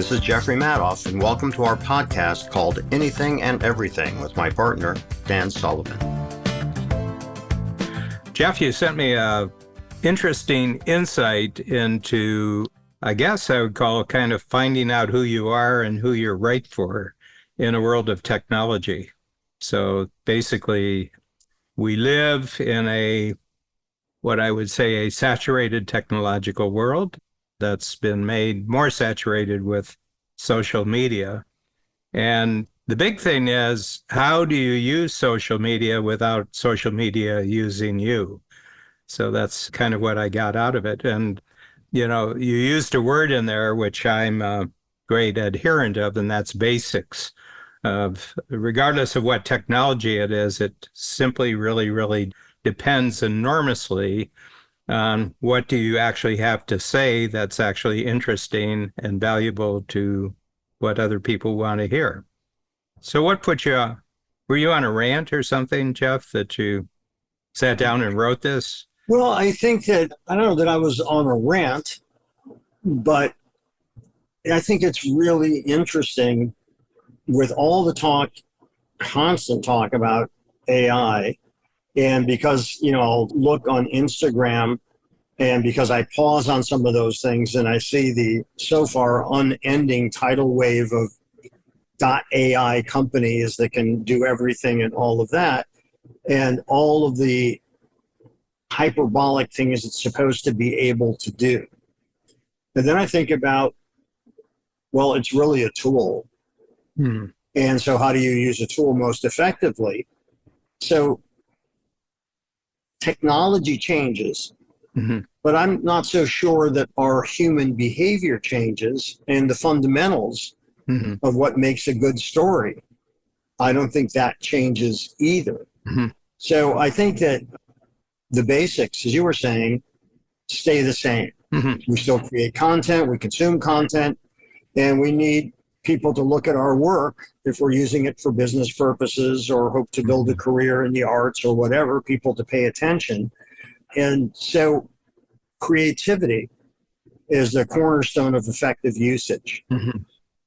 This is Jeffrey Madoff, and welcome to our podcast called Anything and Everything with my partner, Dan Sullivan. Jeff, you sent me a interesting insight into, I guess I would call it kind of finding out who you are and who you're right for in a world of technology. So basically, we live in what I would say a saturated technological world that's been made more saturated with social media. And the big thing is, how do you use social media without social media using you? So that's kind of what I got out of it. And, you know, you used a word in there, which I'm a great adherent of, and that's basics. Regardless of what technology it is, it simply really depends enormously on what do you actually have to say that's actually interesting and valuable to what other people want to hear. So what put you, were you on a rant or something, Jeff, that you sat down and wrote this? Well, I think that, I don't know that I was on a rant, but I think it's really interesting with all the talk, constant talk about AI. And because, you know, I'll look on Instagram, and because I pause on some of those things and I see the so far unending tidal wave of .ai companies that can do everything and all of that, and all of the hyperbolic things it's supposed to be able to do. And then I think about, well, it's really a tool. And so how do you use a tool most effectively? So technology changes, but I'm not so sure that our human behavior changes, and the fundamentals of what makes a good story, I don't think that changes either. So I think that the basics, as you were saying, stay the same. We still create content, we consume content, and we need people to look at our work if we're using it for business purposes or hope to build a career in the arts or whatever, people to pay attention. And so creativity is the cornerstone of effective usage,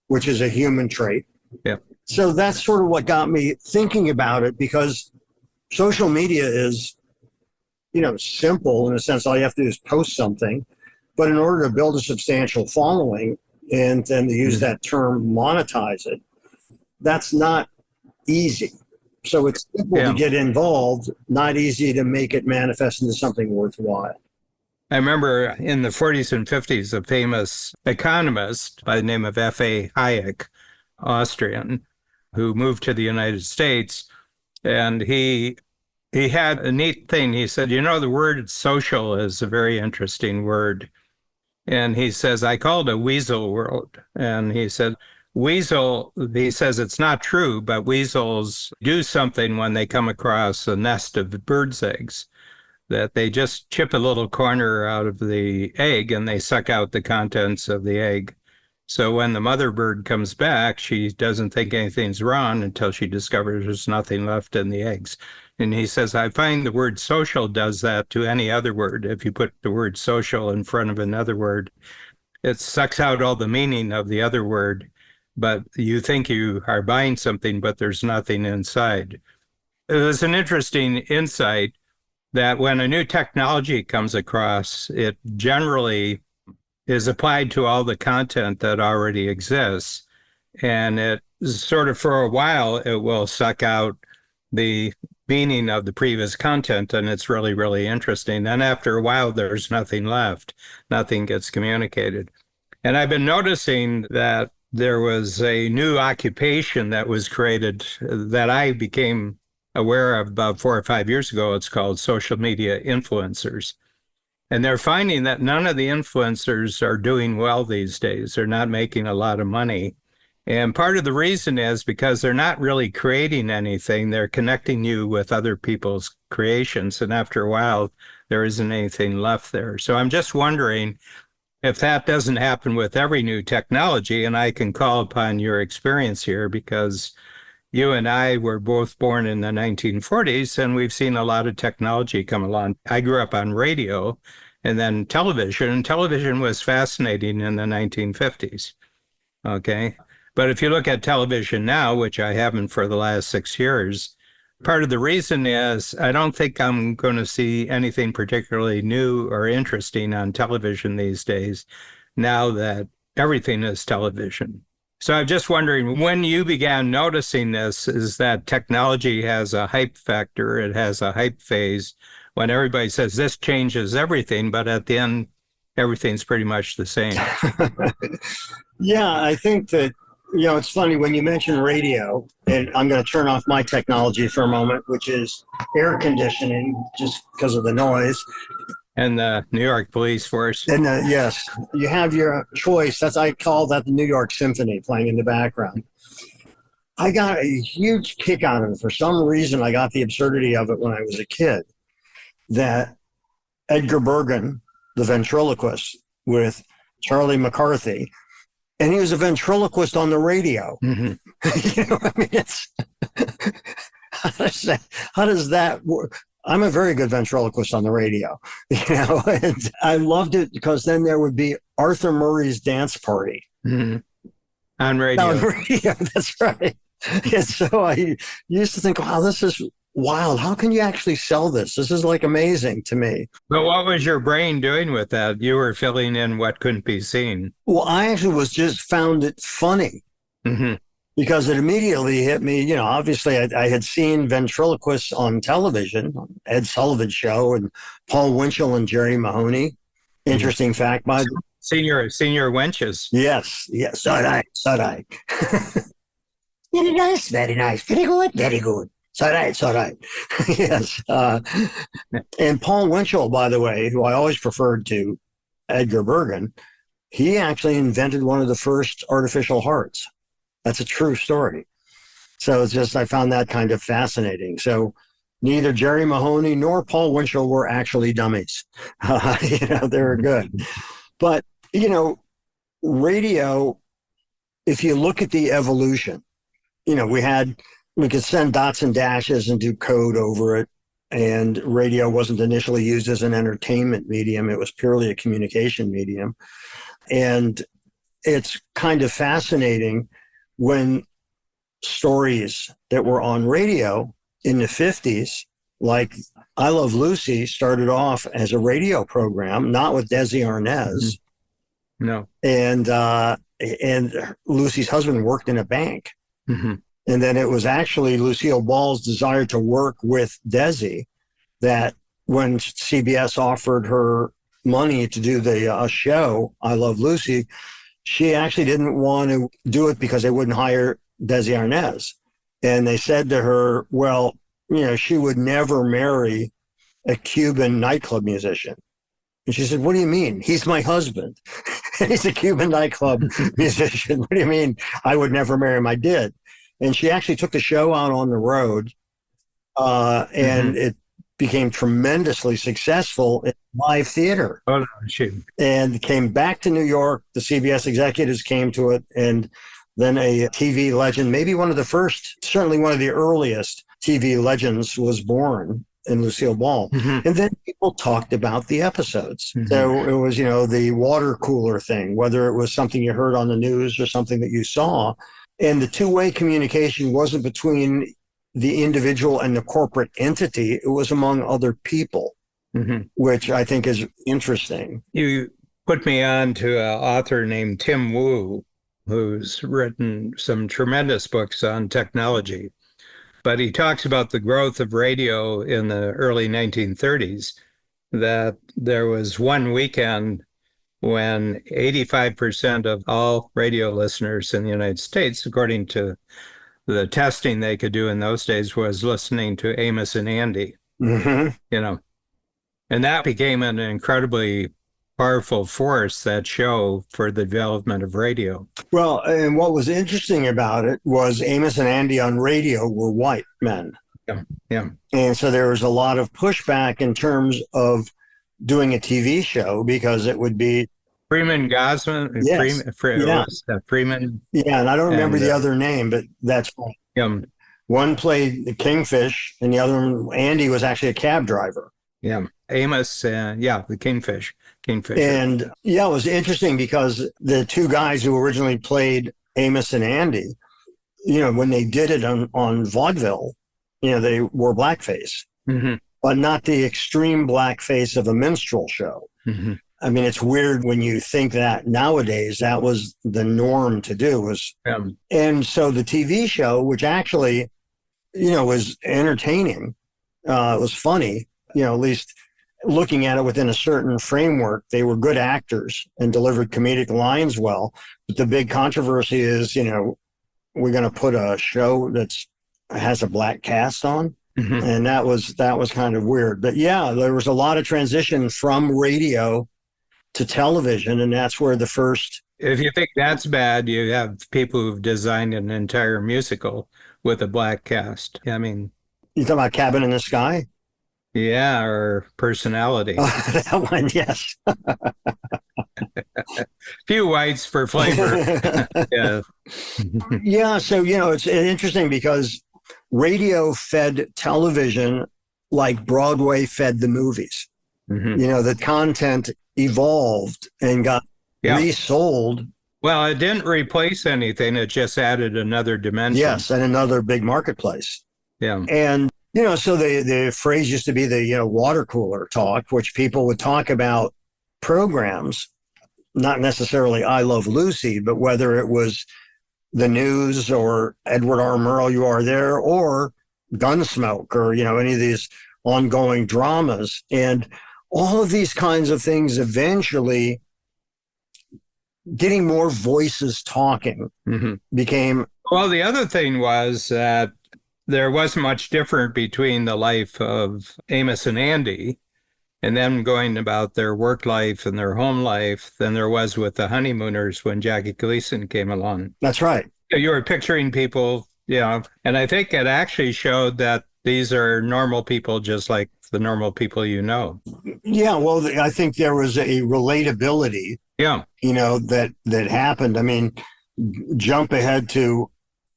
which is a human trait. So that's sort of what got me thinking about it, because social media is, you know, simple in a sense. All you have to do is post something. But in order to build a substantial following, and then to use that term, monetize it, that's not easy. So it's simple to get involved, not easy to make it manifest into something worthwhile. I remember in the 40s and 50s, a famous economist by the name of F.A. Hayek, Austrian, who moved to the United States, and he had a neat thing. He said, you know, the word social is a very interesting word. And he says, I call it a weasel world. And he said, he says it's not true, but weasels do something when they come across a nest of birds' eggs, that they just chip a little corner out of the egg and they suck out the contents of the egg. So when the mother bird comes back, she doesn't think anything's wrong until she discovers there's nothing left in the eggs. And he says, I find the word social does that to any other word. If you put the word social in front of another word, it sucks out all the meaning of the other word, but you think you are buying something, but there's nothing inside. It was an interesting insight that when a new technology comes across, it generally is applied to all the content that already exists. And it sort of, for a while, it will suck out the meaning of the previous content, and it's really interesting. And after a while, there's nothing left. Nothing gets communicated. And I've been noticing that there was a new occupation that was created that I became aware of about 4 or 5 years ago. It's called social media influencers. And they're finding that none of the influencers are doing well these days. They're not making a lot of money. And part of the reason is because they're not really creating anything. They're connecting you with other people's creations. And after a while, there isn't anything left there. So I'm just wondering if that doesn't happen with every new technology. And I can call upon your experience here, because you and I were both born in the 1940s, and we've seen a lot of technology come along. I grew up on radio and then television, and television was fascinating in the 1950s. Okay. But if you look at television now, which I haven't for the last 6 years, part of the reason is I don't think I'm going to see anything particularly new or interesting on television these days now that everything is television. So I'm just wondering, when you began noticing this, is that technology has a hype factor, it has a hype phase, when everybody says this changes everything, but at the end, everything's pretty much the same. Yeah, I think that, it's funny when you mention radio, and I'm going to turn off my technology for a moment, which is air conditioning, just because of the noise. And the New York police force. And yes, you have your choice. I call that the New York Symphony playing in the background. I got a huge kick out of it. For some reason, I got the absurdity of it when I was a kid, that Edgar Bergen, the ventriloquist with Charlie McCarthy, and he was a ventriloquist on the radio. Mm-hmm. It's how does that work? I'm a very good ventriloquist on the radio, and I loved it because then there would be Arthur Murray's Dance Party. Mm-hmm. On radio. On radio, that's right. And so I used to think, wow, this is wild. How can you actually sell this? This is like amazing to me. But what was your brain doing with that? You were filling in what couldn't be seen. Well, I actually found it funny. Mm-hmm. Because it immediately hit me, obviously I had seen ventriloquists on television, Ed Sullivan Show and Paul Winchell and Jerry Mahoney. Interesting fact, by the Senior wenches. Yes, so I. Very nice, very nice, very good, very good. So right. Yes. And Paul Winchell, by the way, who I always preferred to Edgar Bergen, he actually invented one of the first artificial hearts. That's a true story. So I found that kind of fascinating. So neither Jerry Mahoney nor Paul Winchell were actually dummies. They were good. But, radio, if you look at the evolution, we could send dots and dashes and do code over it. And radio wasn't initially used as an entertainment medium. It was purely a communication medium. And it's kind of fascinating when stories that were on radio in the 50s, like I Love Lucy, started off as a radio program, not with Desi Arnaz. Mm-hmm. No. And Lucy's husband worked in a bank. Mm-hmm. And then it was actually Lucille Ball's desire to work with Desi that when CBS offered her money to do the show, I Love Lucy, she actually didn't want to do it because they wouldn't hire Desi Arnaz. And they said to her, well, she would never marry a Cuban nightclub musician. And she said, what do you mean? He's my husband. He's a Cuban nightclub musician. What do you mean? I would never marry him. I did. And she actually took the show out on the road, and it became tremendously successful in live theater. Oh, shoot. And came back to New York. The CBS executives came to it, and then a TV legend, maybe one of the first, certainly one of the earliest TV legends, was born in Lucille Ball. Mm-hmm. And then people talked about the episodes. Mm-hmm. So it was, the water cooler thing, whether it was something you heard on the news or something that you saw. And the two-way communication wasn't between the individual and the corporate entity. It was among other people, which I think is interesting. You put me on to an author named Tim Wu, who's written some tremendous books on technology. But he talks about the growth of radio in the early 1930s, that there was one weekend when 85% of all radio listeners in the United States, according to the testing they could do in those days, was listening to Amos and Andy. Mm-hmm. And that became an incredibly powerful force, that show, for the development of radio. Well, and what was interesting about it was Amos and Andy on radio were white men. Yeah. And so there was a lot of pushback in terms of doing a TV show, because it would be Freeman Gosman. Yes. Freeman. Yeah, and I don't remember the other name, but that's right. One played the Kingfish, and the other one, Andy, was actually a cab driver. Yeah. Amos, the Kingfish Kingfisher. And yeah, it was interesting because the two guys who originally played Amos and Andy, when they did it on vaudeville, they wore blackface, but not the extreme blackface of a minstrel show. I mean, it's weird when you think that nowadays that was the norm to do. And so the TV show, which actually, was entertaining, it was funny, at least looking at it within a certain framework, they were good actors and delivered comedic lines well. But the big controversy is, we're going to put a show that has a black cast on. And that was kind of weird. But yeah, there was a lot of transition from radio to television. And that's where the first... If you think that's bad, you have people who've designed an entire musical with a black cast. I mean... You talking about Cabin in the Sky? Yeah, or Personality. That one, yes. Few whites for flavor. Yeah. Yeah, so, it's interesting because radio fed television like Broadway fed the movies. The content evolved and got resold. Well, it didn't replace anything. It just added another dimension. Yes, and another big marketplace. Yeah. And, so the phrase used to be the, water cooler talk, which people would talk about programs, not necessarily I Love Lucy, but whether it was the news or Edward R. Murrow, You Are There, or Gunsmoke, or, any of these ongoing dramas. And all of these kinds of things eventually getting more voices talking became... Well, the other thing was that there wasn't much different between the life of Amos and Andy and them going about their work life and their home life than there was with the honeymooners when Jackie Gleason came along. That's right. You were picturing people, and I think it actually showed that these are normal people just like the normal people you know. Yeah, well, I think there was a relatability, that happened. I mean, jump ahead to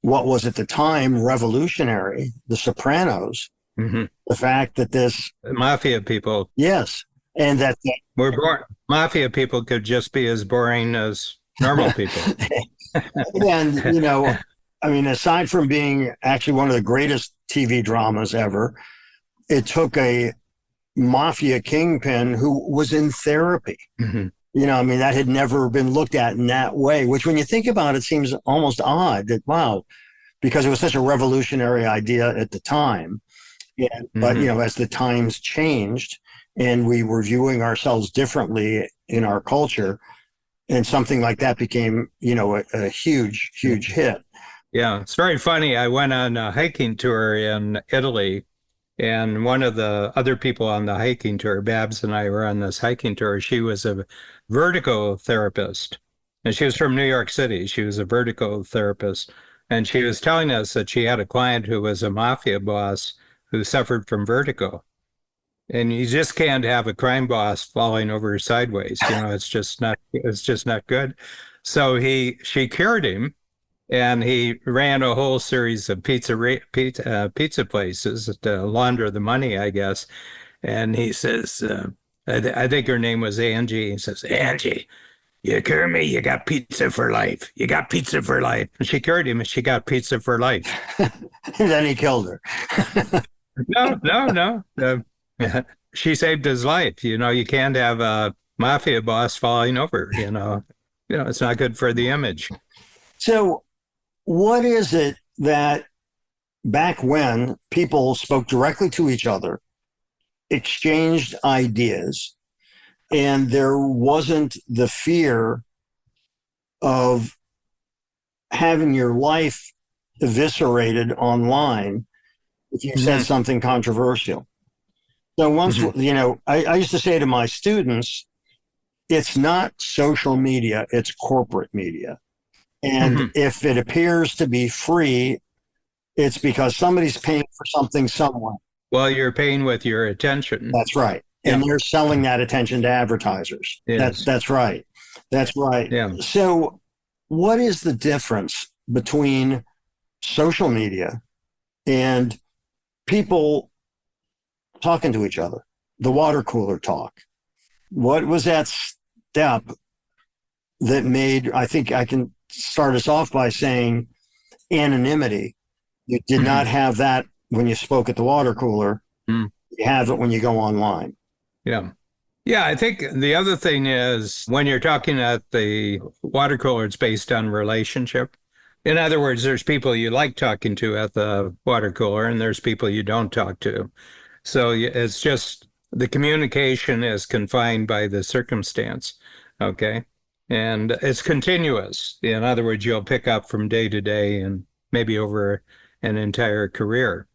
what was at the time revolutionary, The Sopranos. The fact that this... Mafia people. Yes. And that... We're born. Mafia people could just be as boring as normal people. And, I mean, aside from being actually one of the greatest TV dramas ever, it took a mafia kingpin who was in therapy. I mean, that had never been looked at in that way, which when you think about it, seems almost odd that, wow, because it was such a revolutionary idea at the time. But, as the times changed and we were viewing ourselves differently in our culture, and something like that became, a huge, huge hit. Yeah, it's very funny. I went on a hiking tour in Italy, and one of the other people on the hiking tour, Babs and I were on this hiking tour. She was a vertigo therapist, and she was from New York City. She was a vertigo therapist, and she was telling us that she had a client who was a mafia boss who suffered from vertigo. And you just can't have a crime boss falling over sideways. It's just not good. So she cured him, and he ran a whole series of pizza places to launder the money, I guess. And he says, I think her name was Angie. He says, Angie, you cure me, you got pizza for life. You got pizza for life. And she cured him, and she got pizza for life. And then he killed her. No. She saved his life. You can't have a mafia boss falling over. It's not good for the image. So what is it that back when people spoke directly to each other, exchanged ideas, and there wasn't the fear of having your life eviscerated online if you said something controversial? So once, I used to say to my students, it's not social media, it's corporate media. And if it appears to be free, it's because somebody's paying for something somewhere. Well, you're paying with your attention. That's right. And you're selling that attention to advertisers. Yes. That's right. That's right. Yeah. So what is the difference between social media and people talking to each other, the water cooler talk? What was that step that made, I think I can start us off by saying anonymity. You did not have that when you spoke at the water cooler. You have it when you go online. Yeah. Yeah, I think the other thing is when you're talking at the water cooler, it's based on relationship. In other words, there's people you like talking to at the water cooler, and there's people you don't talk to. So it's just the communication is confined by the circumstance. Okay. And it's continuous. In other words, you'll pick up from day to day and maybe over an entire career.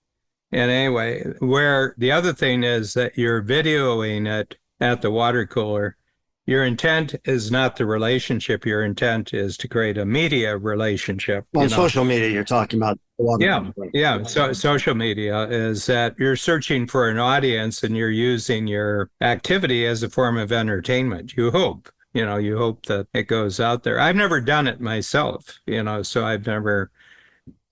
And anyway, where the other thing is that you're videoing it at the water cooler, your intent is not the relationship. Your intent is to create a media relationship. On social media, you're talking about the water cooler. Yeah. So social media is that you're searching for an audience and you're using your activity as a form of entertainment. You hope that it goes out there. I've never done it myself, so I've never.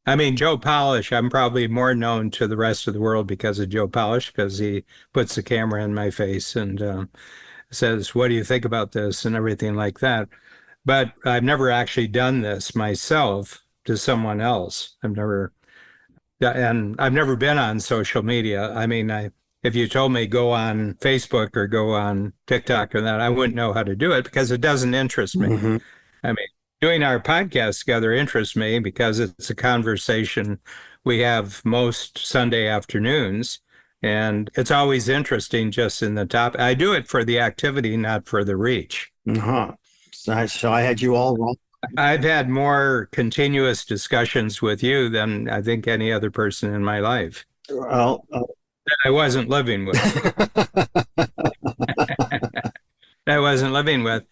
I mean, Joe Polish, I'm probably more known to the rest of the world because of Joe Polish, because he puts the camera in my face and says, "What do you think about this?" and everything like that. But I've never actually done this myself to someone else. I've never been on social media. I mean, if you told me go on Facebook or go on TikTok or that, I wouldn't know how to do it because it doesn't interest me. Mm-hmm. I mean, doing our podcast together interests me because it's a conversation we have most Sunday afternoons. And it's always interesting just in the topic. I do it for the activity, not for the reach. Uh-huh. So I had you all wrong. I've had more continuous discussions with you than I think any other person in my life. Well, That I wasn't living with. I wasn't living with.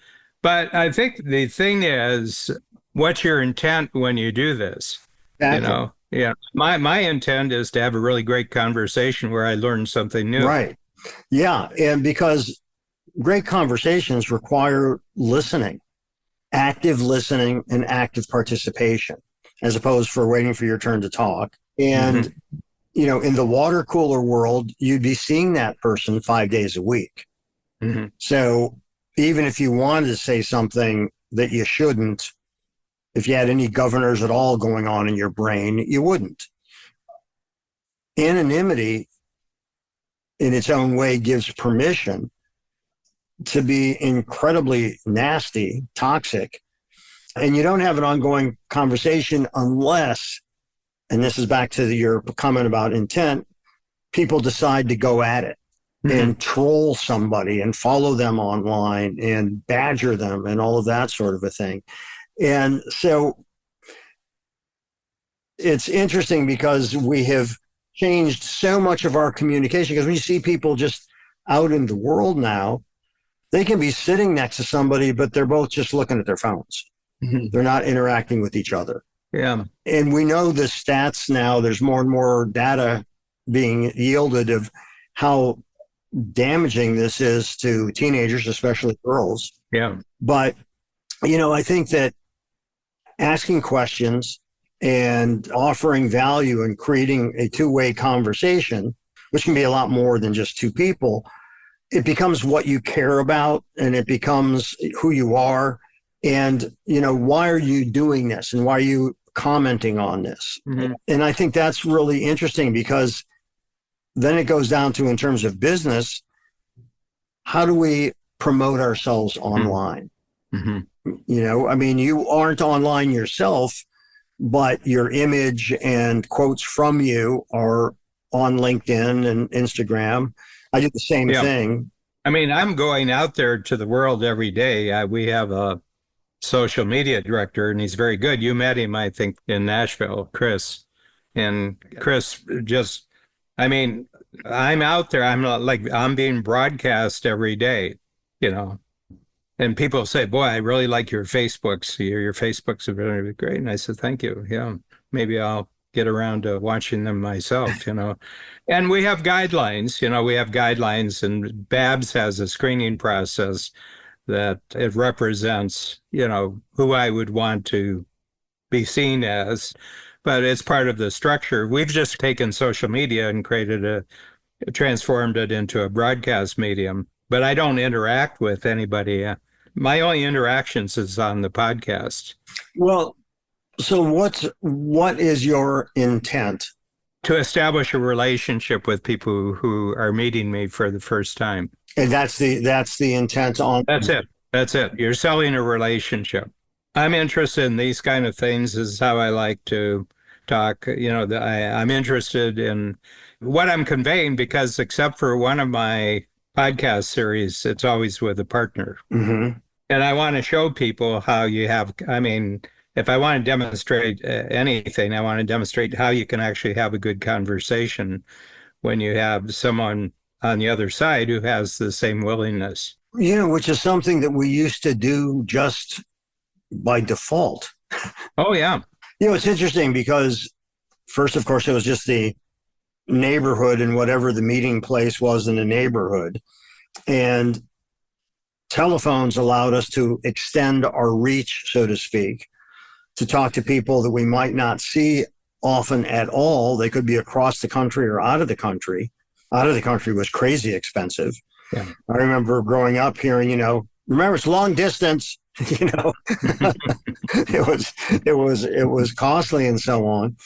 But I think the thing is, what's your intent when you do this? exactly. Yeah. My intent is to have a really great conversation where I learn something new. Right. Yeah. And because great conversations require listening, active listening and active participation, as opposed for waiting for your turn to talk. And, in the water cooler world, you'd be seeing that person 5 days a week. Mm-hmm. So even if you wanted to say something that you shouldn't, if you had any governors at all going on in your brain, you wouldn't. Anonymity in its own way gives permission to be incredibly nasty, toxic, and you don't have an ongoing conversation unless, and this is back to your comment about intent, people decide to go at it and troll somebody and follow them online and badger them and all of that sort of a thing. And so it's interesting because we have changed so much of our communication, because when you see people just out in the world now, they can be sitting next to somebody, but they're both just looking at their phones. They're not interacting with each other. Yeah. And we know the stats now, there's more and more data being yielded of how damaging this is to teenagers, especially girls. Yeah. But, I think that asking questions and offering value and creating a two-way conversation, which can be a lot more than just two people, it becomes what you care about and it becomes who you are. And, why are you doing this? And why are you commenting on this? And I think that's really interesting, because then it goes down to, in terms of business, how do we promote ourselves online? You aren't online yourself, but your image and quotes from you are on LinkedIn and Instagram. I do the same thing. I mean, I'm going out there to the world every day. We have a social media director, and he's very good. You met him, I think, in Nashville, Chris. And Chris I'm out there. I'm being broadcast every day, And people say, "Boy, I really like your Facebooks. Your Facebooks are really great." And I said, "Thank you. Yeah, maybe I'll get around to watching them myself." And we have guidelines. And Babs has a screening process that it represents, who I would want to be seen as. But it's part of the structure. We've just taken social media and transformed it into a broadcast medium. but I don't interact with anybody. My only interactions is on the podcast. Well, so what is your intent? To establish a relationship with people who are meeting me for the first time. And that's the intent on. That's it. That's it. You're selling a relationship. I'm interested in these kind of things. This is how I like to talk. I'm interested in what I'm conveying because except for one of my podcast series, it's always with a partner. Mm-hmm. And I want to show people how if I want to demonstrate anything, I want to demonstrate how you can actually have a good conversation when you have someone on the other side who has the same willingness. Which is something that we used to do just by default. Oh, yeah. It's interesting because first, of course, it was just the neighborhood and whatever the meeting place was in the neighborhood. And telephones allowed us to extend our reach, so to speak, to talk to people that we might not see often at all. They could be across the country or out of the country. Out of the country was crazy expensive. Yeah. I remember growing up hearing, remember it's long distance, it was costly and so on.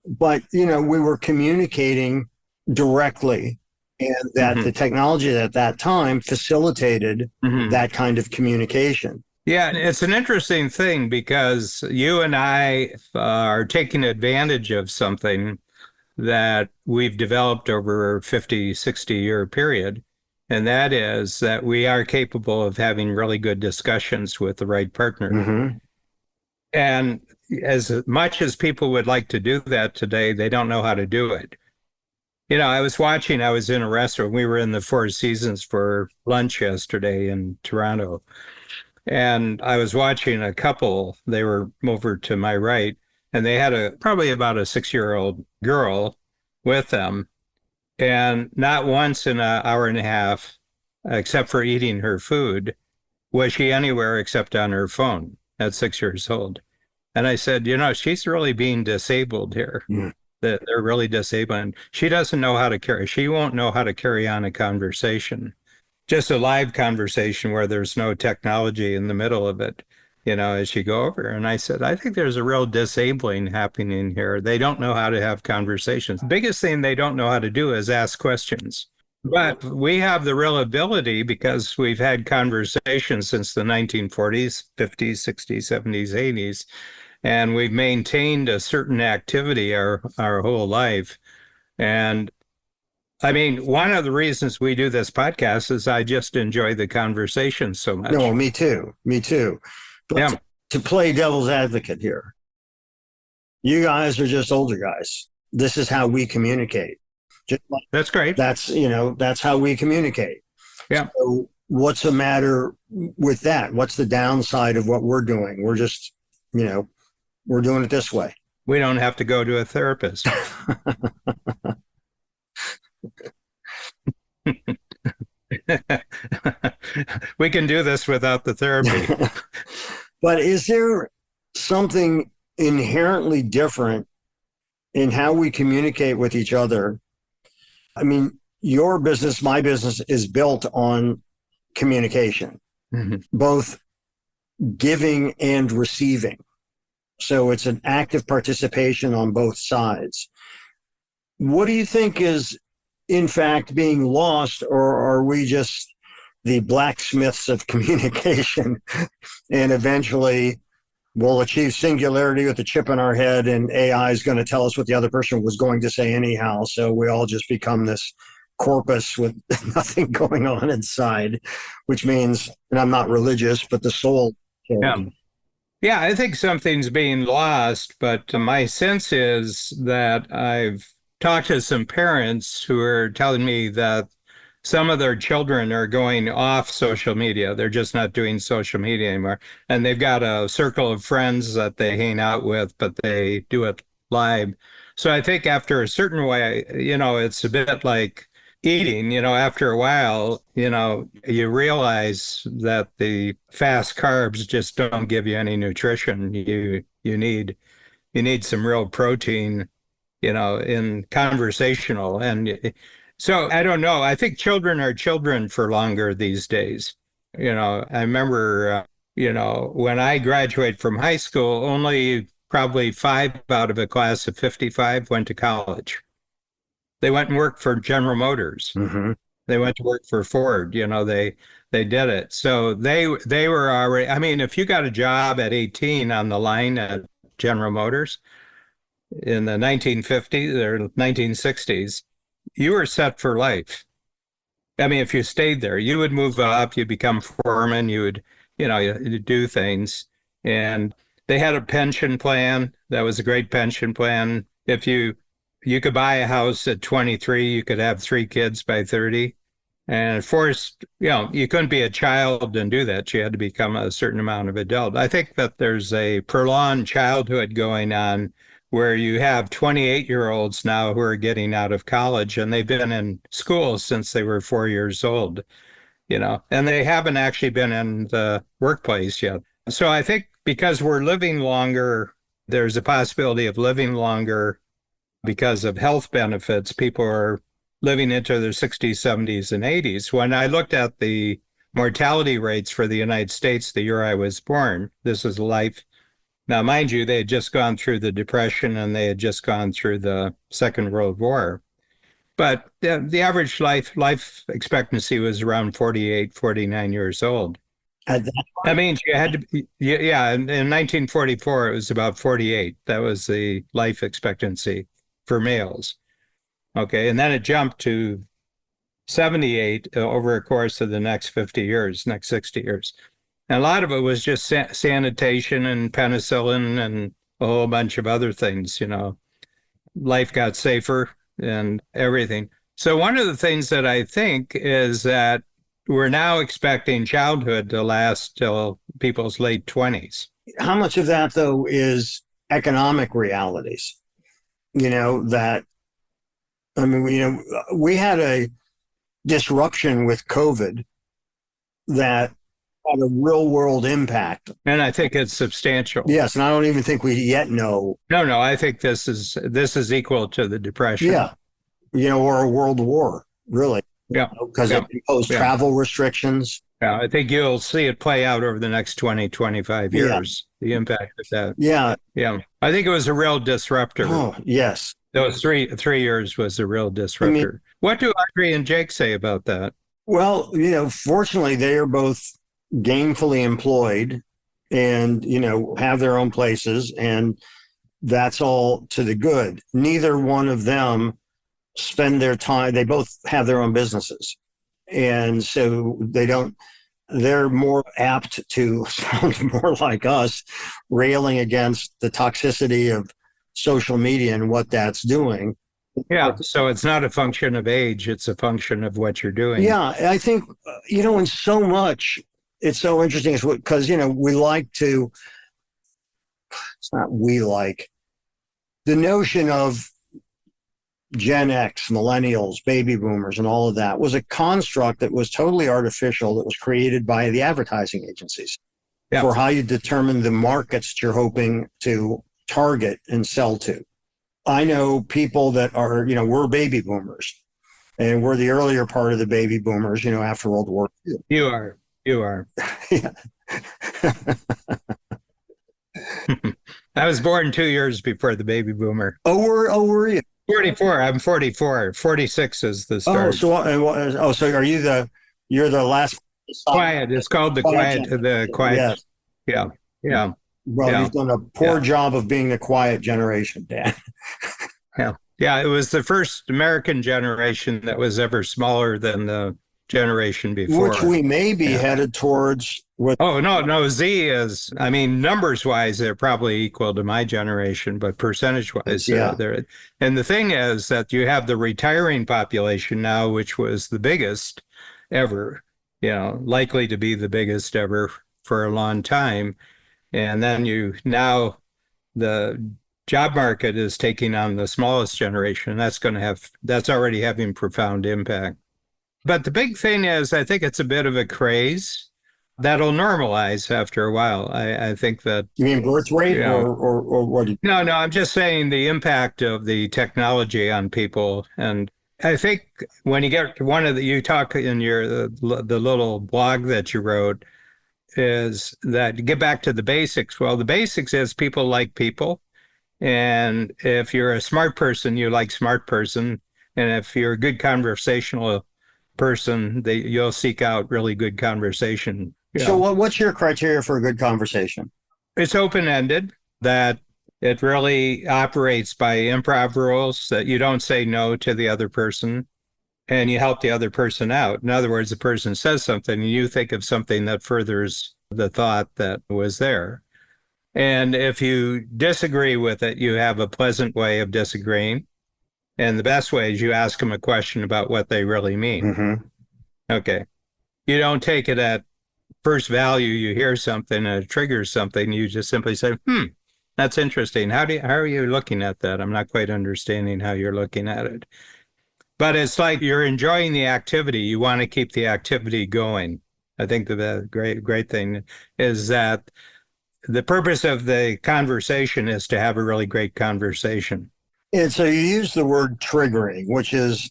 But, we were communicating directly, and that the technology at that time facilitated that kind of communication. Yeah, it's an interesting thing because you and I are taking advantage of something that we've developed over a 50, 60-year period. And that is that we are capable of having really good discussions with the right partner. Mm-hmm. And as much as people would like to do that today, they don't know how to do it. I was in a restaurant. We were in the Four Seasons for lunch yesterday in Toronto. And I was watching a couple, they were over to my right, and they had probably about a 6-year-old girl with them. And not once in an hour and a half, except for eating her food, was she anywhere except on her phone at 6 years old. And I said, she's really being disabled here. Yeah. They're really disabled. And she won't know how to carry on a conversation. Just a live conversation where there's no technology in the middle of it, as you go over. And I said, I think there's a real disabling happening here. They don't know how to have conversations. The biggest thing they don't know how to do is ask questions. But we have the real ability because we've had conversations since the 1940s, 50s, 60s, 70s, 80s, and we've maintained a certain activity our whole life. And one of the reasons we do this podcast is I just enjoy the conversation so much. No, me too. But yeah. To play devil's advocate here, you guys are just older guys. This is how we communicate. That's great. That's how we communicate. Yeah. So what's the matter with that? What's the downside of what we're doing? We're just, we're doing it this way. We don't have to go to a therapist. We can do this without the therapy. But is there something inherently different in how we communicate with each other? Your business, my business is built on communication, both giving and receiving. So it's an active participation on both sides. What do you think is, in fact, being lost, or are we just the blacksmiths of communication and eventually we'll achieve singularity with a chip in our head and AI is going to tell us what the other person was going to say anyhow, so we all just become this corpus with nothing going on inside, which means, and I'm not religious, but the soul. Yeah, I think something's being lost, but my sense is that I've talked to some parents who are telling me that some of their children are going off social media. They're just not doing social media anymore. And they've got a circle of friends that they hang out with, but they do it live. So I think after a certain way, it's a bit like eating, after a while, you realize that the fast carbs just don't give you any nutrition. You need some real protein, in conversational. And So I don't know. I think children are children for longer these days. I remember, when I graduated from high school, only probably 5 out of a class of 55 went to college. They went and worked for General Motors. Mm-hmm. They went to work for Ford. They did it. So they were already. I mean, if you got a job at 18 on the line at General Motors in the 1950s or 1960s, you were set for life. I mean, if you stayed there, you would move up, you'd become foreman, you'd do things. And they had a pension plan. That was a great pension plan. If you could buy a house at 23, you could have 3 kids by 30. And forced, you couldn't be a child and do that. You had to become a certain amount of adult. I think that there's a prolonged childhood going on where you have 28-year-olds now who are getting out of college and they've been in school since they were 4 years old, and they haven't actually been in the workplace yet. So I think because we're living longer, there's a possibility of living longer because of health benefits. People are living into their 60s, 70s, and 80s. When I looked at the mortality rates for the United States the year I was born, this is life. Now, mind you, they had just gone through the Depression and they had just gone through the Second World War. But the average life expectancy was around 48, 49 years old. That means you had to be, in 1944, it was about 48. That was the life expectancy for males. Okay, and then it jumped to 78 over a course of the next 50 years, next 60 years. And a lot of it was just sanitation and penicillin and a whole bunch of other things, Life got safer and everything. So one of the things that I think is that we're now expecting childhood to last till people's late 20s. How much of that, though, is economic realities? We had a disruption with COVID that had a real world impact. And I think it's substantial. Yes, and I don't even think we yet know. No, I think this is equal to the Depression. Yeah. Or a world war, really. Yeah. Because it imposed travel restrictions. Yeah, I think you'll see it play out over the next 20, 25 years, the impact of that. Yeah. Yeah. I think it was a real disruptor. Oh, yes. Those three years was a real disruptor. What do Audrey and Jake say about that? Well, fortunately, they are both gainfully employed and, have their own places, and that's all to the good. Neither one of them spend their time. They both have their own businesses. And so they're more apt to sound more like us, railing against the toxicity of social media and what that's doing. Yeah, so it's not a function of age, it's a function of what you're doing. Yeah, I think, in so much, it's so interesting because, we like to, it's not we like, the notion of Gen X, millennials, baby boomers, and all of that was a construct that was totally artificial, that was created by the advertising agencies for how you determine the markets that you're hoping to target and sell to. I know people that are, we're baby boomers, and we're the earlier part of the baby boomers, after World War II. You are. Yeah. I was born 2 years before the baby boomer. Oh, were you? 44. I'm 44. 46 is the start. So are you're the last? Quiet. It's called the quiet. The quiet. Yes. Yeah. Well, you've done a poor job of being the quiet generation, Dan. Yeah. It was the first American generation that was ever smaller than the generation before. Which we may be headed towards. No. Z is, numbers wise, they're probably equal to my generation, but percentage wise, they're. And the thing is that you have the retiring population now, which was the biggest ever, likely to be the biggest ever for a long time. And then the job market is taking on the smallest generation. That's already having profound impact. But the big thing is, I think it's a bit of a craze that'll normalize after a while. I think that. You mean birth rate or what? No, I'm just saying the impact of the technology on people. And I think when you get to one of you talk in the little blog that you wrote is that get back to the basics. Well, the basics is people like people. And if you're a smart person, you like smart person. And if you're a good conversational person, you'll seek out really good conversation. So what's your criteria for a good conversation? It's open-ended, that it really operates by improv rules, that you don't say no to the other person and you help the other person out. In other words, the person says something and you think of something that furthers the thought that was there. And if you disagree with it, you have a pleasant way of disagreeing. And the best way is you ask them a question about what they really mean. Mm-hmm. Okay. You don't take it at first value. You hear something and it triggers something. You just simply say, that's interesting. How are you looking at that? I'm not quite understanding how you're looking at it. But it's like you're enjoying the activity. You want to keep the activity going. I think the great thing is that the purpose of the conversation is to have a really great conversation. And so you use the word triggering, which has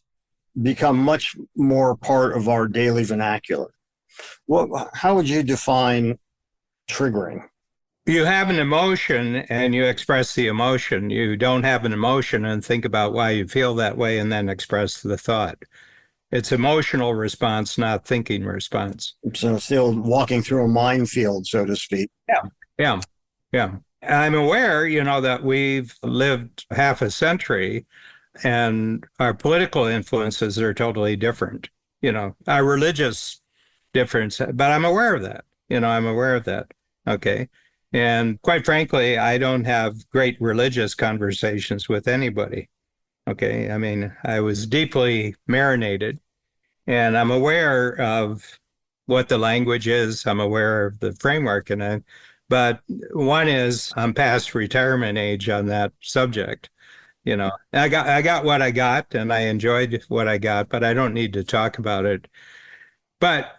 become much more part of our daily vernacular. How would you define triggering? You have an emotion and you express the emotion. You don't have an emotion and think about why you feel that way and then express the thought. It's emotional response, not thinking response. So still walking through a minefield, so to speak. Yeah. I'm aware, that we've lived half a century and our political influences are totally different. Our religious difference, but I'm aware of that. I'm aware of that. Okay. And quite frankly, I don't have great religious conversations with anybody. Okay. I mean, I was deeply marinated and I'm aware of what the language is. I'm aware of the framework. But one is I'm past retirement age on that subject. I got what I got and I enjoyed what I got, but I don't need to talk about it. But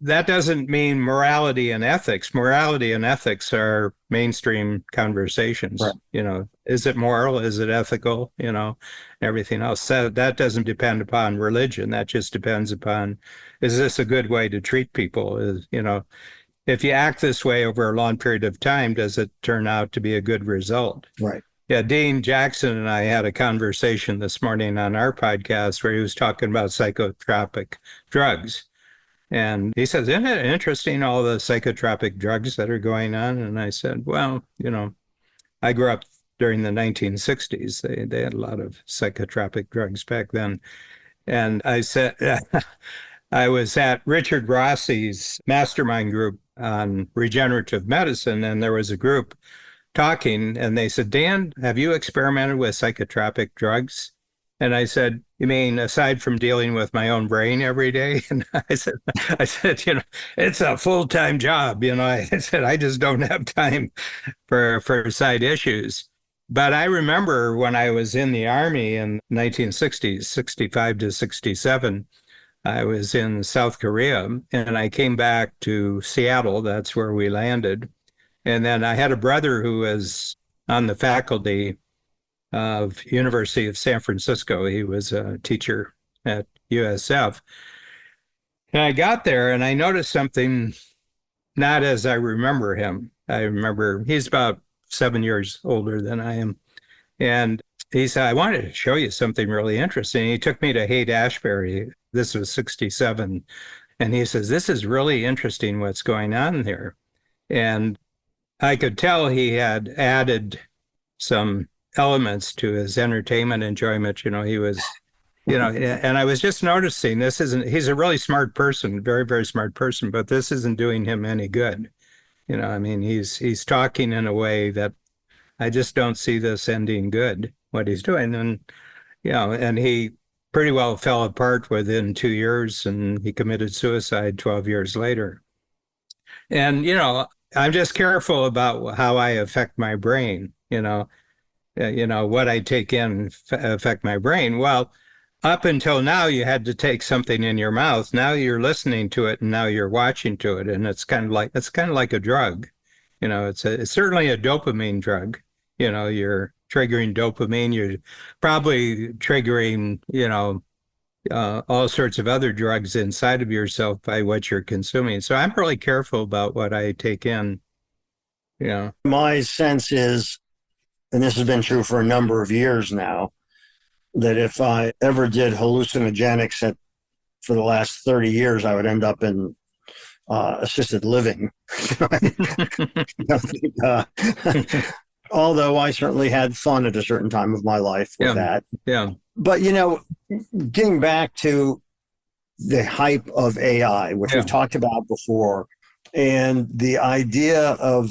that doesn't mean morality and ethics. Morality and ethics are mainstream conversations. Right. Is it moral? Is it ethical? Everything else. That doesn't depend upon religion. That just depends upon, is this a good way to treat people? If you act this way over a long period of time, does it turn out to be a good result? Right. Yeah, Dean Jackson and I had a conversation this morning on our podcast where he was talking about psychotropic drugs. And he says, isn't it interesting, all the psychotropic drugs that are going on? And I said, well, I grew up during the 1960s. They had a lot of psychotropic drugs back then. And I said, I was at Richard Rossi's mastermind group on regenerative medicine, and there was a group talking, and they said, Dan, have you experimented with psychotropic drugs? And I said, you mean aside from dealing with my own brain every day? And I said, it's a full-time job. I said, I just don't have time for side issues. But I remember when I was in the Army in 1960s, 65 to 67, I was in South Korea and I came back to Seattle. That's where we landed. And then I had a brother who was on the faculty of University of San Francisco. He was a teacher at USF. And I got there and I noticed something not as I remember him. I remember he's about 7 years older than I am. And he said, I wanted to show you something really interesting. He took me to Haight-Ashbury. This was 67. And he says, this is really interesting what's going on there. And I could tell he had added some elements to his entertainment enjoyment. He was, and I was just noticing he's a really smart person, very, very smart person, but this isn't doing him any good. He's talking in a way that I just don't see this ending good, what he's doing. And, and he pretty well fell apart within 2 years and he committed suicide 12 years later. And, I'm just careful about how I affect my brain, what I take in affect my brain. Well, up until now, you had to take something in your mouth. Now you're listening to it and now you're watching to it. And it's kind of like a drug. It's certainly a dopamine drug. You're triggering dopamine. You're probably triggering, all sorts of other drugs inside of yourself by what you're consuming. So I'm really careful about what I take in. My sense is, and this has been true for a number of years now, that if I ever did hallucinogenics for the last 30 years, I would end up in assisted living. Although I certainly had fun at a certain time of my life with that. Yeah. But, getting back to the hype of AI, which we've talked about before, and the idea of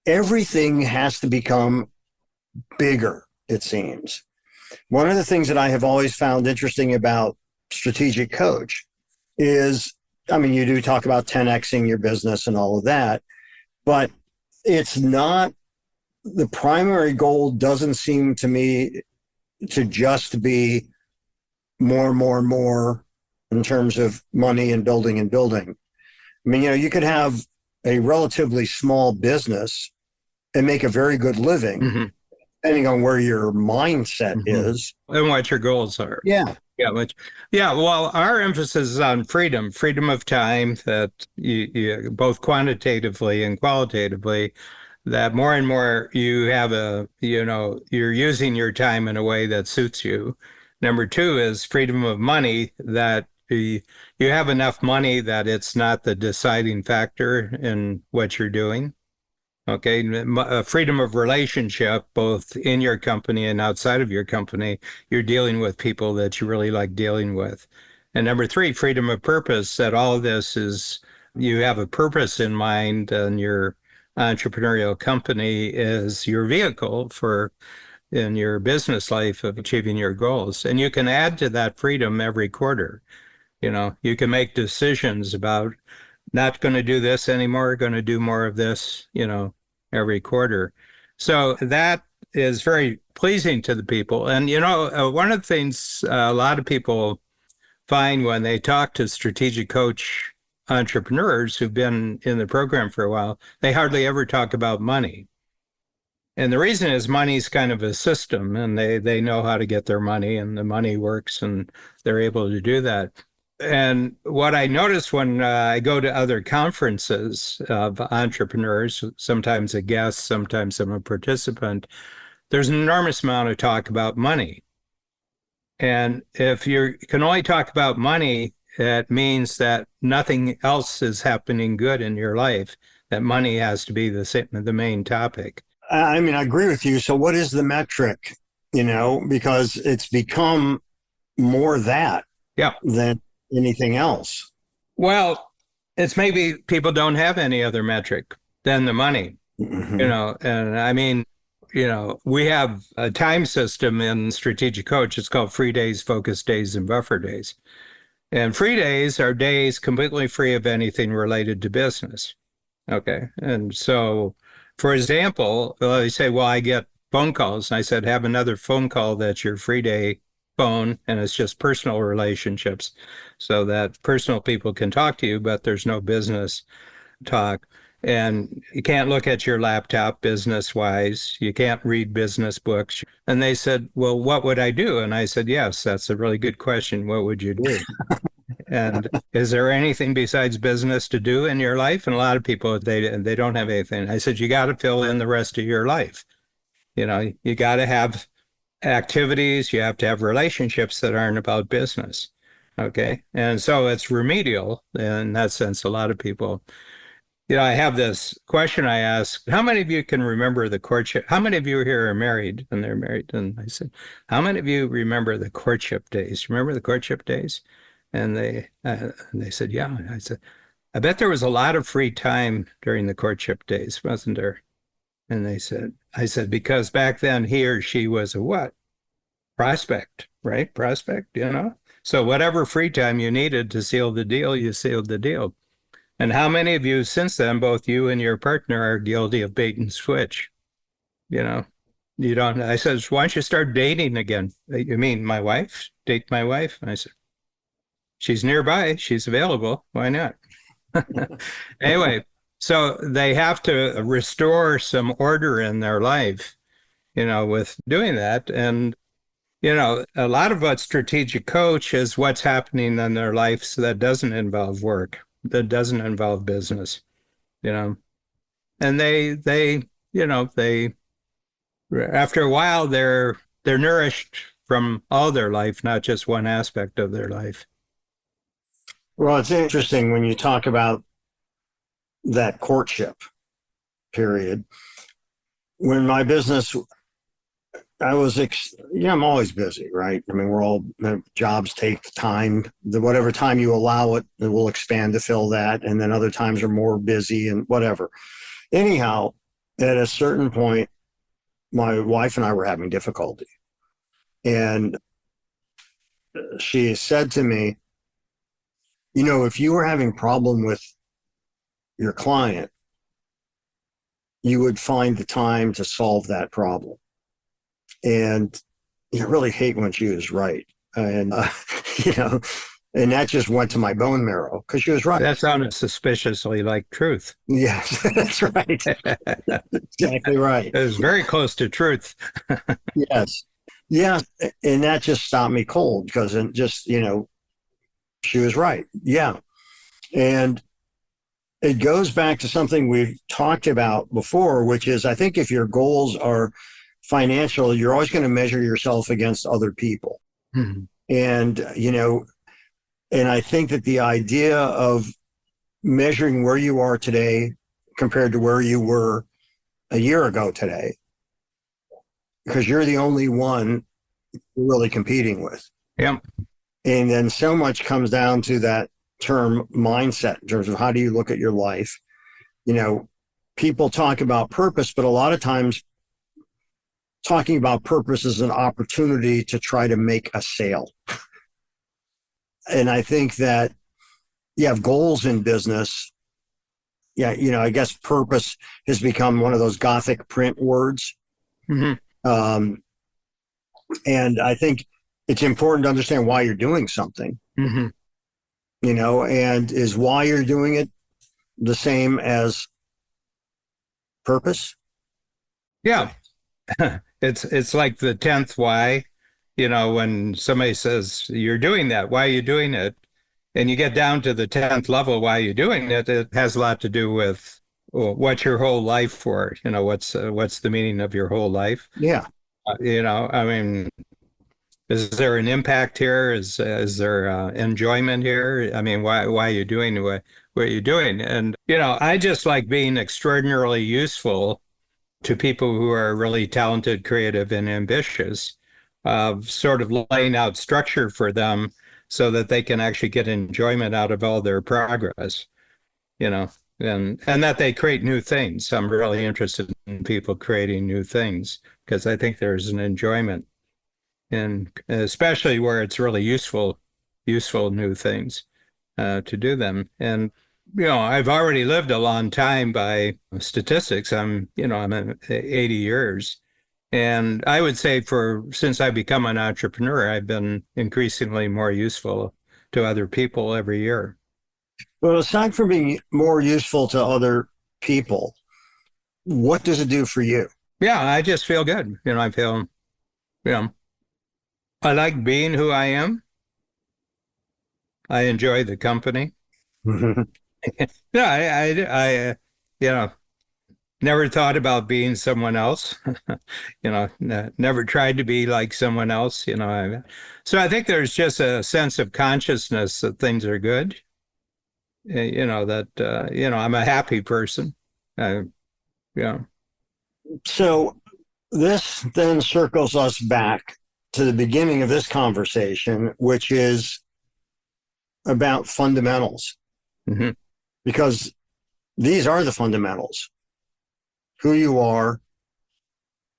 everything has to become bigger, it seems. One of the things that I have always found interesting about Strategic Coach is, you do talk about 10xing your business and all of that, but it's not, the primary goal doesn't seem to me to just be more in terms of money and building and building. You could have a relatively small business and make a very good living, depending on where your mindset is. And what your goals are. Yeah. Well, our emphasis is on freedom of time, that you both quantitatively and qualitatively, that more and more you have you're using your time in a way that suits you. Number two is freedom of money, that you have enough money that it's not the deciding factor in what you're doing. Okay. Freedom of relationship, both in your company and outside of your company. You're dealing with people that you really like dealing with. And number three, freedom of purpose, that all of this is, you have a purpose in mind, and your entrepreneurial company is your vehicle in your business life of achieving your goals. And you can add to that freedom every quarter. You can make decisions about not going to do this anymore, going to do more of this, every quarter. So that is very pleasing to the people. And, one of the things a lot of people find when they talk to Strategic Coach entrepreneurs who've been in the program for a while, they hardly ever talk about money. And the reason is money's kind of a system, and they know how to get their money, and the money works, and they're able to do that. And what I notice when I go to other conferences of entrepreneurs, sometimes a guest, sometimes I'm a participant, there's an enormous amount of talk about money. And if you can only talk about money, it means that nothing else is happening good in your life, that money has to be the main topic. I agree with you. So what is the metric, because it's become more that than anything else. Well, it's maybe people don't have any other metric than the money, and we have a time system in Strategic Coach. It's called free days, focus days, and buffer days. And free days are days completely free of anything related to business. Okay. And so, for example, they say, well, I get phone calls. And I said, have another phone call that's your free day phone, and it's just personal relationships, so that personal people can talk to you, but there's no business talk. And you can't look at your laptop business-wise. You can't read business books. And they said, well, what would I do? And I said, yes, that's a really good question. What would you do? And is there anything besides business to do in your life? And a lot of people, they don't have anything. I said, you got to fill in the rest of your life. You got to have activities, you have to have relationships that aren't about business. Okay. And so it's remedial in that sense. A lot of people, I have this question I ask, how many of you can remember the courtship? How many of you here are married and they're married? And I said, how many of you remember the courtship days? Remember the courtship days? And they said, yeah. I said, I bet there was a lot of free time during the courtship days, wasn't there? And I said, because back then he or she was a what? Prospect, right? Prospect, So whatever free time you needed to seal the deal, you sealed the deal. And how many of you since then, both you and your partner, are guilty of bait and switch? You don't, I said, why don't you start dating again? You mean my wife? Date my wife? And I said, she's nearby. She's available. Why not? Anyway. So they have to restore some order in their life, with doing that. And, a lot of what strategic coach is what's happening in their lives that doesn't involve work, that doesn't involve business, and they after a while, they're nourished from all their life, not just one aspect of their life. Well, it's interesting when you talk about that courtship period. When my business, I'm always busy, right? I mean, jobs take time. Whatever time you allow it will expand to fill that. And then other times are more busy and whatever. Anyhow, at a certain point, my wife and I were having difficulty. And she said to me, if you were having a problem with your client, you would find the time to solve that problem. And I really hate when she was right. And, and that just went to my bone marrow because she was right. That sounded suspiciously like truth. Yes, that's right. Exactly right. It was very close to truth. Yes. Yeah. And that just stopped me cold because she was right. Yeah. And it goes back to something we've talked about before, which is I think if your goals are financial, you're always going to measure yourself against other people. Mm-hmm. And, and I think that the idea of measuring where you are today compared to where you were a year ago today, because you're the only one you're really competing with. Yeah. And then so much comes down to that term mindset in terms of how do you look at your life. People talk about purpose, but a lot of times talking about purpose is an opportunity to try to make a sale. And I think that you have goals in business. Yeah, I guess purpose has become one of those Gothic print words. Mm-hmm. And I think it's important to understand why you're doing something. Mm-hmm. And is why you're doing it the same as purpose? Yeah. It's like the 10th why, when somebody says you're doing that, why are you doing it? And you get down to the 10th level, why you're doing it, it has a lot to do with what's your whole life for, what's the meaning of your whole life? Yeah. I mean, is there an impact here? Is there enjoyment here? I mean, why are you doing what you're doing? And, I just like being extraordinarily useful to people who are really talented, creative, and ambitious, sort of laying out structure for them so that they can actually get enjoyment out of all their progress, and that they create new things. I'm really interested in people creating new things because I think there's an enjoyment, and especially where it's really useful new things to do them. And I've already lived a long time by statistics. I'm at 80 years. And I would say since I've become an entrepreneur, I've been increasingly more useful to other people every year. Well, aside from being more useful to other people, what does it do for you? Yeah, I just feel good. I feel, I like being who I am. I enjoy the company. Yeah, I never thought about being someone else. Never tried to be like someone else. So I think there's just a sense of consciousness that things are good. I'm a happy person. Yeah. So this then circles us back to the beginning of this conversation, which is about fundamentals. Mm-hmm. Because these are the fundamentals. Who you are,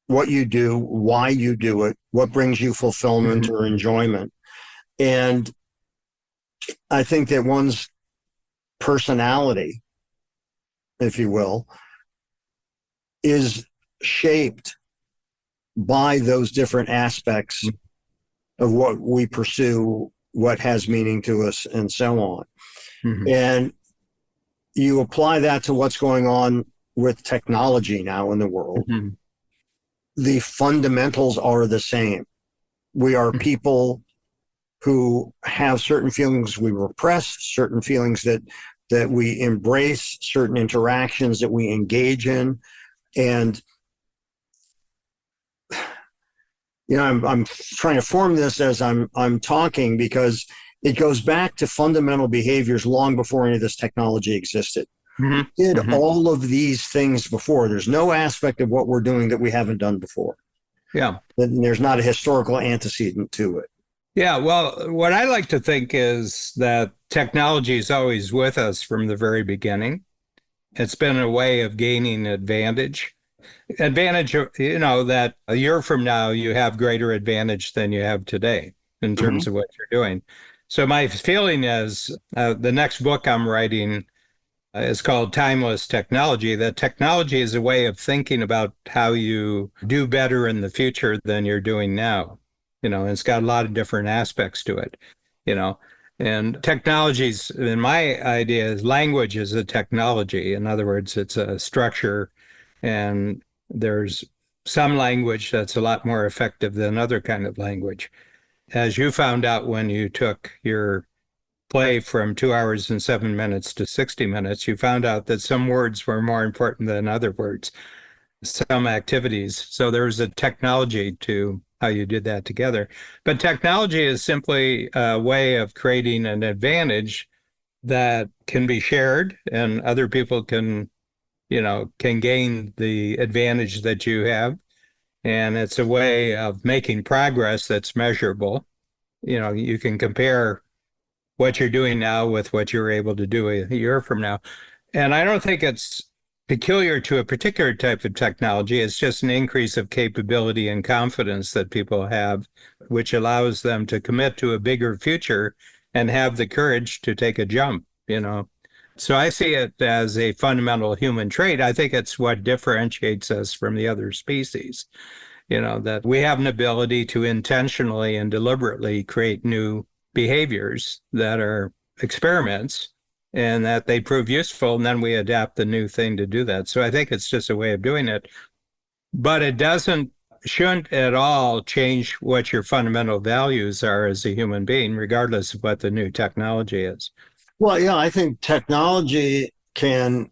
what you do, why you do it, what brings you fulfillment or enjoyment. And I think that one's personality, if you will, is shaped by those different aspects of what we pursue, what has meaning to us, and so on. Mm-hmm. And you apply that to what's going on with technology now in the world. Mm-hmm. the fundamentals are the same. We are people who have certain feelings we repress, certain feelings that we embrace, certain interactions that we engage in. And, I'm trying to form this as I'm talking, because it goes back to fundamental behaviors long before any of this technology existed. Mm-hmm. Did Mm-hmm. all of these things before. There's no aspect of what we're doing that we haven't done before. Yeah. And there's not a historical antecedent to it. Yeah, well, what I like to think is that technology is always with us from the very beginning. It's been a way of gaining advantage. That a year from now, you have greater advantage than you have today in terms of what you're doing. So my feeling is the next book I'm writing is called Timeless Technology. That technology is a way of thinking about how you do better in the future than you're doing now. It's got a lot of different aspects to it, and technologies, in my idea, is language is a technology. In other words, it's a structure, and there's some language that's a lot more effective than other kind of language. As you found out when you took your play from 2 hours and 7 minutes to 60 minutes, you found out that some words were more important than other words, some activities. So there's a technology to how you did that together. But technology is simply a way of creating an advantage that can be shared, and other people can gain the advantage that you have. And it's a way of making progress that's measurable. You can compare what you're doing now with what you're able to do a year from now. And I don't think it's peculiar to a particular type of technology. It's just an increase of capability and confidence that people have, which allows them to commit to a bigger future and have the courage to take a jump, So I see it as a fundamental human trait. I think it's what differentiates us from the other species, that we have an ability to intentionally and deliberately create new behaviors that are experiments, and that they prove useful, and then we adapt the new thing to do that. So I think it's just a way of doing it. But it shouldn't at all change what your fundamental values are as a human being, regardless of what the new technology is. Well, yeah, I think technology can,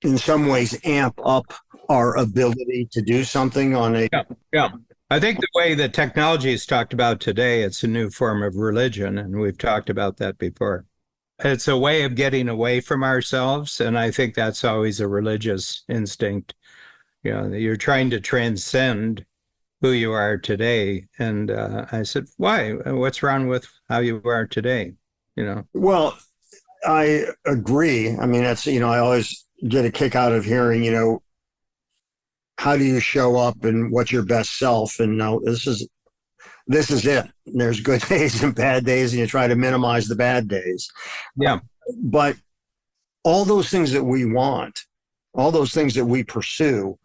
in some ways, amp up our ability to do something on a... Yeah. I think the way that technology is talked about today, it's a new form of religion, and we've talked about that before. It's a way of getting away from ourselves, and I think that's always a religious instinct. You're trying to transcend who you are today. And I said, why? What's wrong with how you are today? Well, I agree. I mean, that's, I always get a kick out of hearing, how do you show up and what's your best self? And now this is it. There's good days and bad days, and you try to minimize the bad days. Yeah. But all those things that we want, all those things that we pursue,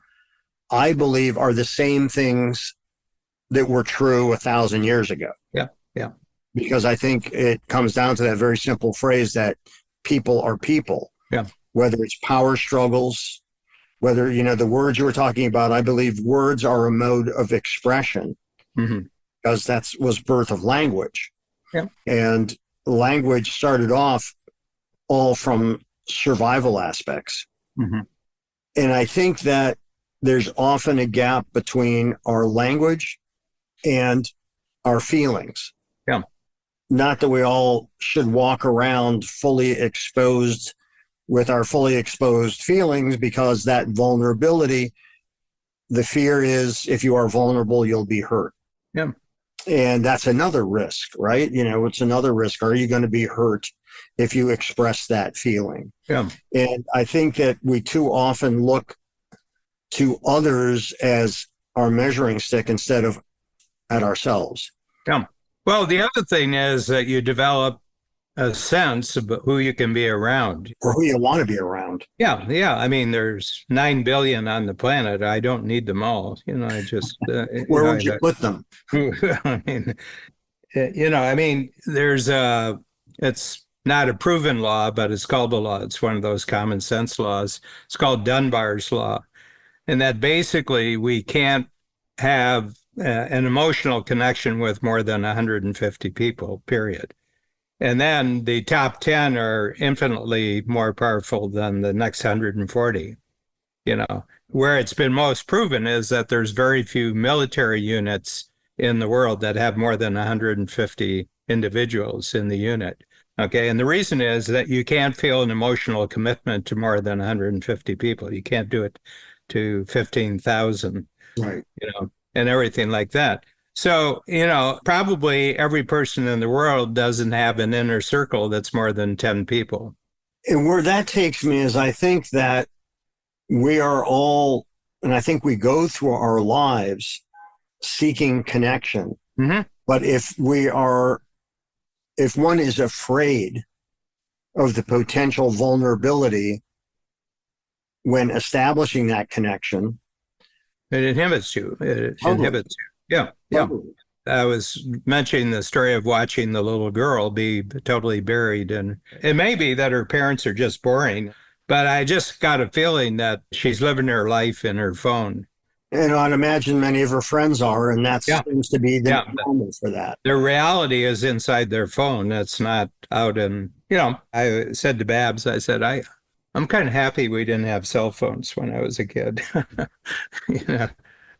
I believe are the same things that were true 1,000 years ago. Yeah. Yeah. Because I think it comes down to that very simple phrase that people are people. Yeah. Whether it's power struggles, whether, the words you were talking about, I believe words are a mode of expression. Mm-hmm. Because that was birth of language. Yeah. And language started off all from survival aspects. Mm-hmm. And I think that there's often a gap between our language and our feelings. Yeah. Not that we all should walk around fully exposed with our fully exposed feelings, because that vulnerability, the fear is if you are vulnerable, you'll be hurt. Yeah. And that's another risk, right? It's another risk. Are you going to be hurt if you express that feeling? Yeah. And I think that we too often look to others as our measuring stick instead of at ourselves. Yeah. Well, the other thing is that you develop a sense of who you can be around. Or who you want to be around. Yeah. Yeah. I mean, there's 9 billion on the planet. I don't need them all. I just... Where would you put them? I mean, there's it's not a proven law, but it's called a law. It's one of those common sense laws. It's called Dunbar's law. And that basically we can't have an emotional connection with more than 150 people, period. And then the top 10 are infinitely more powerful than the next 140. Where it's been most proven is that there's very few military units in the world that have more than 150 individuals in the unit. Okay. And the reason is that you can't feel an emotional commitment to more than 150 people. You can't do it to 15,000, Right. And everything like that. So, probably every person in the world doesn't have an inner circle that's more than 10 people. And where that takes me is I think that we are all, and I think we go through our lives seeking connection. Mm-hmm. But if one is afraid of the potential vulnerability when establishing that connection, it inhibits you. It inhibits you. Yeah. Totally. I was mentioning the story of watching the little girl be totally buried. And it may be that her parents are just boring, but I just got a feeling that she's living her life in her phone. And I'd imagine many of her friends are, and that seems to be the normal for that. Their reality is inside their phone. It's not out in, I said to Babs, I said, I'm kind of happy we didn't have cell phones when I was a kid.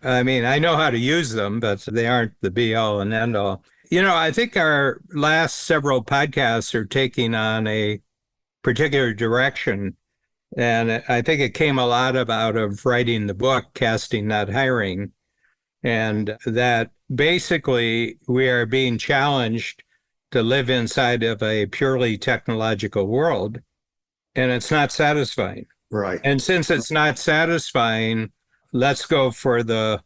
I mean, I know how to use them, but they aren't the be all and end all. I think our last several podcasts are taking on a particular direction. And I think it came a lot out of writing the book, Casting, Not Hiring. And that basically we are being challenged to live inside of a purely technological world. And it's not satisfying. Right. And since it's not satisfying, let's go for the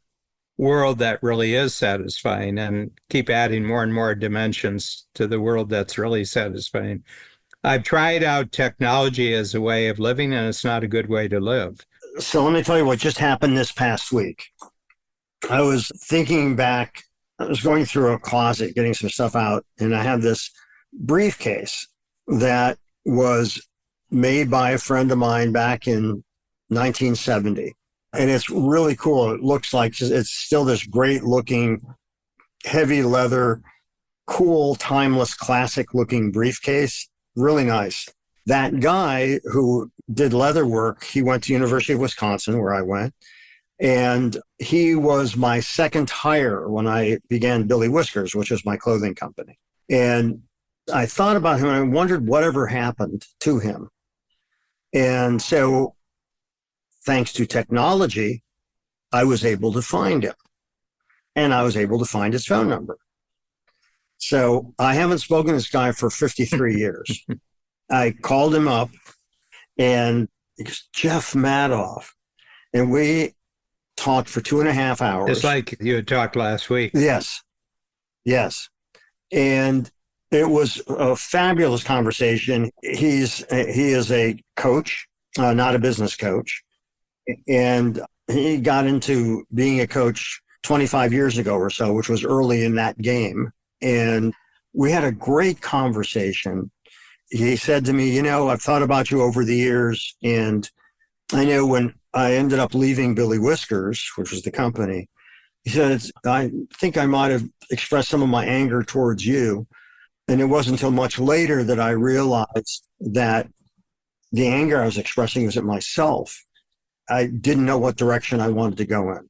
world that really is satisfying and keep adding more and more dimensions to the world that's really satisfying. I've tried out technology as a way of living, and it's not a good way to live. So let me tell you what just happened this past week. I was thinking back, I was going through a closet, getting some stuff out, and I had this briefcase that was made by a friend of mine back in 1970. And it's really cool. It looks like it's still this great looking, heavy leather, cool, timeless, classic looking briefcase. Really nice. That guy who did leather work, he went to University of Wisconsin, where I went. And he was my second hire when I began Billy Whiskers, which was my clothing company. And I thought about him and I wondered whatever happened to him. And so thanks to technology, I was able to find him. And I was able to find his phone number. So I haven't spoken to this guy for 53 years. I called him up and he goes, Jeff Madoff. And we talked for 2.5 hours. Just like you had talked last week. Yes. And it was a fabulous conversation. He is a coach, not a business coach. And he got into being a coach 25 years ago or so, which was early in that game. And we had a great conversation. He said to me, I've thought about you over the years. And I know when I ended up leaving Billy Whiskers, which was the company, he said, I think I might have expressed some of my anger towards you. And it wasn't until much later that I realized that the anger I was expressing was at myself. I didn't know what direction I wanted to go in.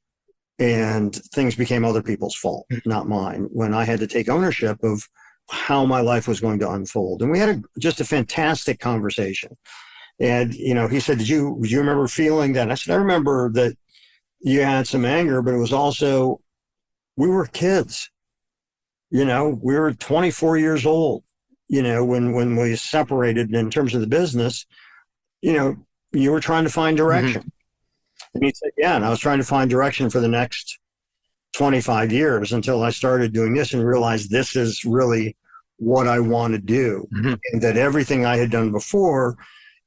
And things became other people's fault, not mine, when I had to take ownership of how my life was going to unfold. And we had just a fantastic conversation. And, he said, do you remember feeling that? I said, I remember that you had some anger, but it was also, we were kids. We were 24 years old, when we separated in terms of the business, you were trying to find direction. Mm-hmm. And he said, yeah, and I was trying to find direction for the next 25 years until I started doing this and realized this is really what I want to do. Mm-hmm. And that everything I had done before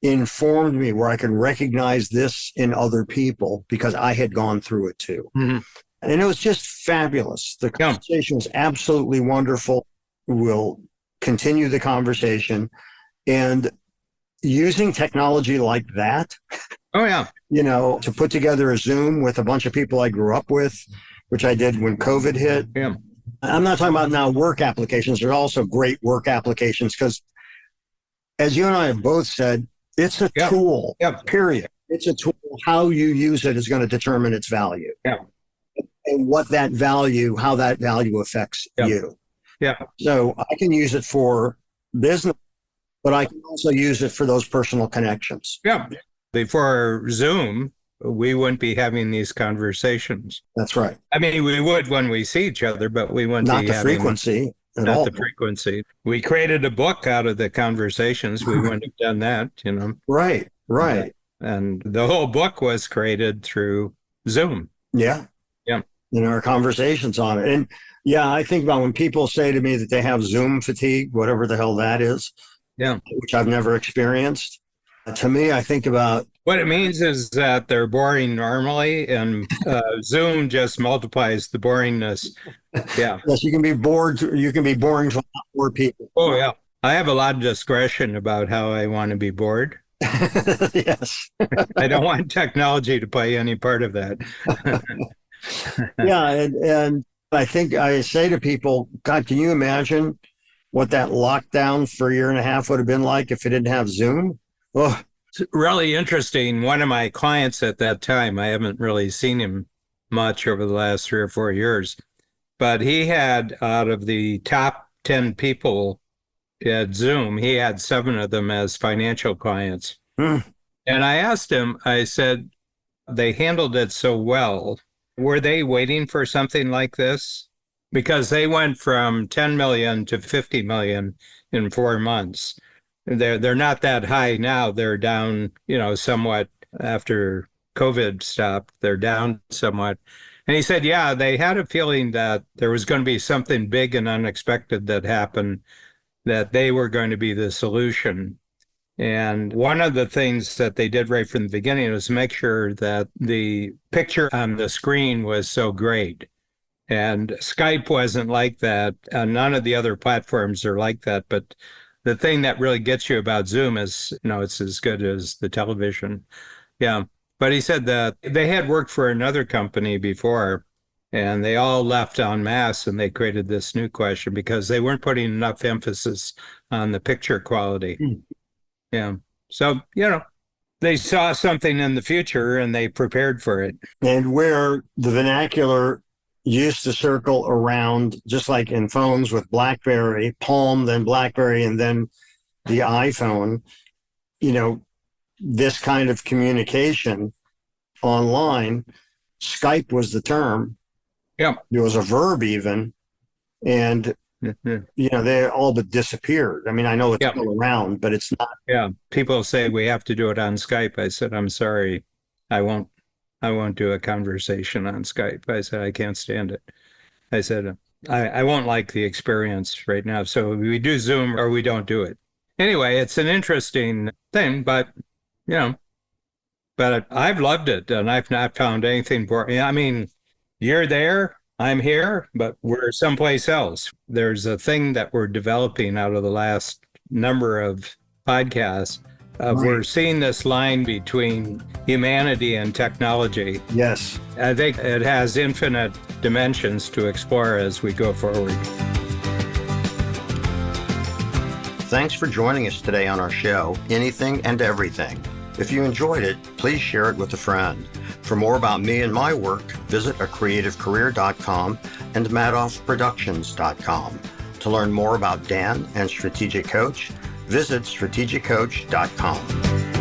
informed me where I could recognize this in other people because I had gone through it too. Mm-hmm. And it was just fabulous. The conversation was absolutely wonderful. We'll continue the conversation. And using technology like that, oh yeah, to put together a Zoom with a bunch of people I grew up with which I did when COVID hit. Yeah. I'm not talking about now work applications. There's also great work applications because, as you and I have both said, it's a tool, period. It's a tool. How you use it is going to determine its value. Yeah. And how that value affects you. Yeah. So I can use it for business, but I can also use it for those personal connections. Yeah. Before Zoom, we wouldn't be having these conversations. That's right. I mean, we would when we see each other, but we wouldn't not be the having frequency at not all. the frequency. We created a book out of the conversations. We wouldn't have done that, Right. And the whole book was created through Zoom. Yeah. In our conversations on it. And I think about when people say to me that they have Zoom fatigue, whatever the hell that is, which I've never experienced. To me, I think about what it means is that they're boring normally, and Zoom just multiplies the boringness. Yeah. Yes, you can be bored. You can be boring to a lot more people. Oh, yeah. I have a lot of discretion about how I want to be bored. Yes. I don't want technology to play any part of that. And I think I say to people, God, can you imagine what that lockdown for a year and a half would have been like if it didn't have Zoom? Oh. It's really interesting. One of my clients at that time, I haven't really seen him much over the last 3 or 4 years, but he had, out of the top 10 people at Zoom, he had 7 of them as financial clients. And I asked him, I said, they handled it so well. Were they waiting for something like this? Because they went from 10 million to 50 million in 4 months. They're not that high now. They're down, somewhat after COVID stopped. They're down somewhat. And he said, they had a feeling that there was going to be something big and unexpected that happened, that they were going to be the solution. And one of the things that they did right from the beginning was make sure that the picture on the screen was so great. And Skype wasn't like that. None of the other platforms are like that. But the thing that really gets you about Zoom is, it's as good as the television. Yeah. But he said that they had worked for another company before, and they all left en masse, and they created this new question because they weren't putting enough emphasis on the picture quality. Yeah. So, they saw something in the future and they prepared for it. And where the vernacular used to circle around, just like in phones with BlackBerry, Palm, then BlackBerry, and then the iPhone, this kind of communication online, Skype was the term. Yeah. It was a verb even. And they all but disappeared. I mean, I know it's still around, but it's not. Yeah. People say we have to do it on Skype. I said, I'm sorry. I won't do a conversation on Skype. I said, I can't stand it. I said, I won't like the experience right now. So we do Zoom or we don't do it. Anyway, it's an interesting thing, but I've loved it and I've not found anything boring. I mean, you're there. I'm here, but we're someplace else. There's a thing that we're developing out of the last number of podcasts. We're seeing this line between humanity and technology. Yes. I think it has infinite dimensions to explore as we go forward. Thanks for joining us today on our show, Anything and Everything. If you enjoyed it, please share it with a friend. For more about me and my work, visit acreativecareer.com and madoffproductions.com. To learn more about Dan and Strategic Coach, visit strategiccoach.com.